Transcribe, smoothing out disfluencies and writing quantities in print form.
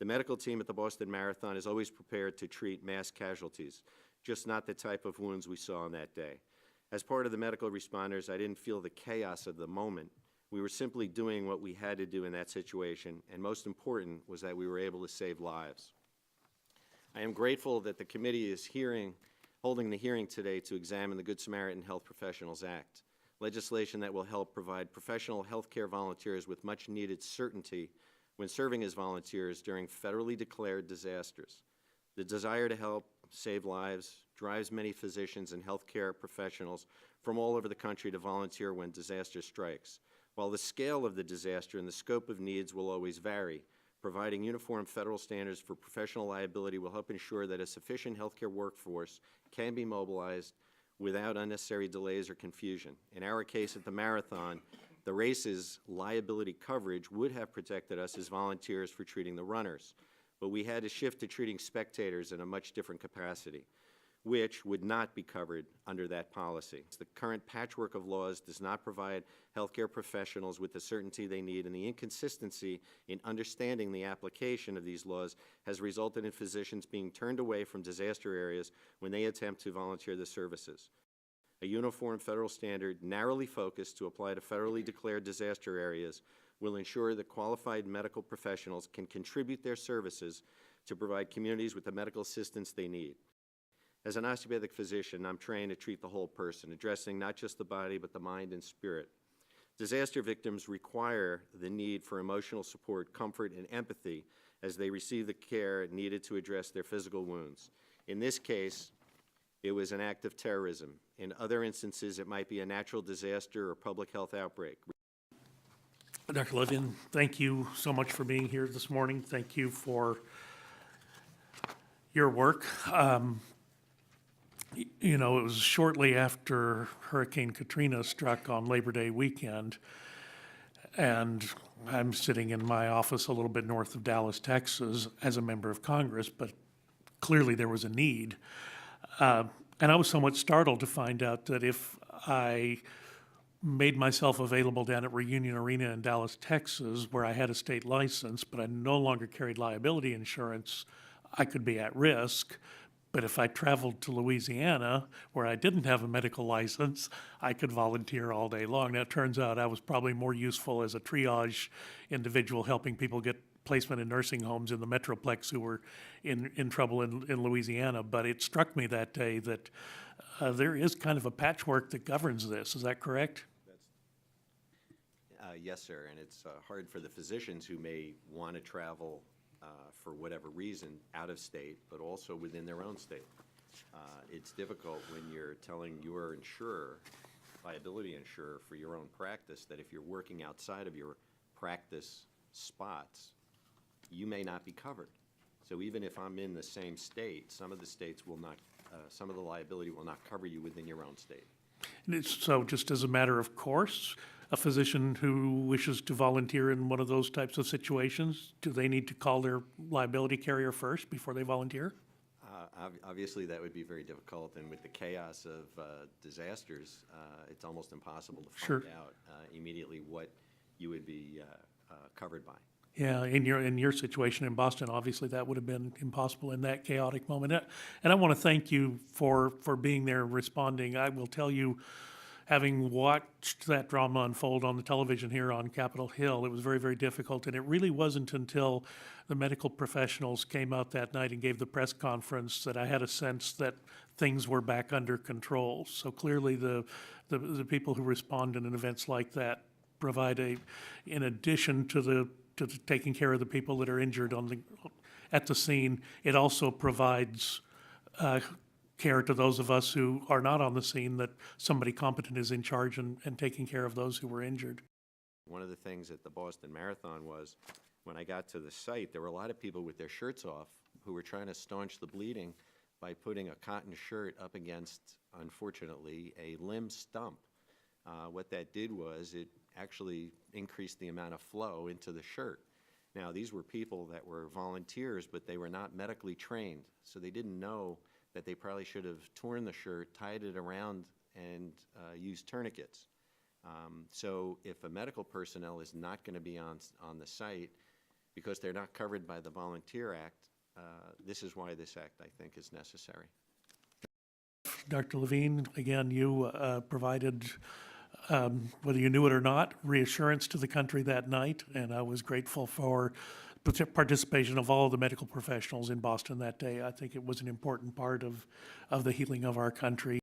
The medical team at the Boston Marathon is always prepared to treat mass casualties, just not the type of wounds we saw on that day. As part of the medical responders, I didn't feel the chaos of the moment. We were simply doing what we had to do in that situation, and most important was that we were able to save lives. I am grateful that the committee is holding the hearing today to examine the Good Samaritan Health Professionals Act, legislation that will help provide professional healthcare volunteers with much-needed certainty when serving as volunteers during federally declared disasters. The desire to help save lives drives many physicians and healthcare professionals from all over the country to volunteer when disaster strikes. While the scale of the disaster and the scope of needs will always vary, providing uniform federal standards for professional liability will help ensure that a sufficient healthcare workforce can be mobilized without unnecessary delays or confusion. In our case at the marathon, the race's liability coverage would have protected us as volunteers for treating the runners, but we had to shift to treating spectators in a much different capacity, which would not be covered under that policy. The current patchwork of laws does not provide healthcare professionals with the certainty they need, and the inconsistency in understanding the application of these laws has resulted in physicians being turned away from disaster areas when they attempt to volunteer the services. A uniform federal standard narrowly focused to apply to federally declared disaster areas will ensure that qualified medical professionals can contribute their services to provide communities with the medical assistance they need. As an osteopathic physician, I'm trained to treat the whole person, addressing not just the body but the mind and spirit. Disaster victims require the need for emotional support, comfort, and empathy as they receive the care needed to address their physical wounds. In this case, it was an act of terrorism. In other instances, it might be a natural disaster or public health outbreak. Dr. Levin, thank you so much for being here this morning. Thank you for your work. You know, it was shortly after Hurricane Katrina struck on Labor Day weekend, and I'm sitting in my office a little bit north of Dallas, Texas, as a member of Congress, but clearly there was a need. And I was somewhat startled to find out that if I made myself available down at Reunion Arena in Dallas, Texas, where I had a state license, but I no longer carried liability insurance, I could be at risk. But if I traveled to Louisiana, where I didn't have a medical license, I could volunteer all day long. Now, it turns out I was probably more useful as a triage individual helping people get placement in nursing homes in the Metroplex who were in trouble in Louisiana. But it struck me that day that there is kind of a patchwork that governs this. Is that correct? Yes, sir, and it's hard for the physicians who may want to travel for whatever reason out of state, but also within their own state. It's difficult when you're telling your insurer, liability insurer for your own practice, that if you're working outside of your practice spots, you may not be covered. So even if I'm in the same state, some of the states will not, some of the liability will not cover you within your own state. So just as a matter of course, a physician who wishes to volunteer in one of those types of situations, do they need to call their liability carrier first before they volunteer? Obviously, that would be very difficult, and with the chaos of disasters, it's almost impossible to find out immediately what you would be covered by. Yeah, in your situation in Boston, obviously that would have been impossible in that chaotic moment. And I want to thank you for being there and responding. I will tell you, having watched that drama unfold on the television here on Capitol Hill, it was very, very difficult. And it really wasn't until the medical professionals came out that night and gave the press conference that I had a sense that things were back under control. So clearly the people who respond in events like that provide in addition to taking care of the people that are injured at the scene, it also provides care to those of us who are not on the scene, that somebody competent is in charge and taking care of those who were injured. One of the things at the Boston Marathon was, when I got to the site, there were a lot of people with their shirts off who were trying to staunch the bleeding by putting a cotton shirt up against, unfortunately, a limb stump. What that did was it actually increased the amount of flow into the shirt. Now, these were people that were volunteers, but they were not medically trained, so they didn't know that they probably should have torn the shirt, tied it around, and used tourniquets. So if a medical personnel is not going to be on the site, because they're not covered by the Volunteer Act, this is why this act, I think, is necessary. Dr. Levine, again, you provided, whether you knew it or not, reassurance to the country that night, and I was grateful for participation of all the medical professionals in Boston that day. I think it was an important part of the healing of our country.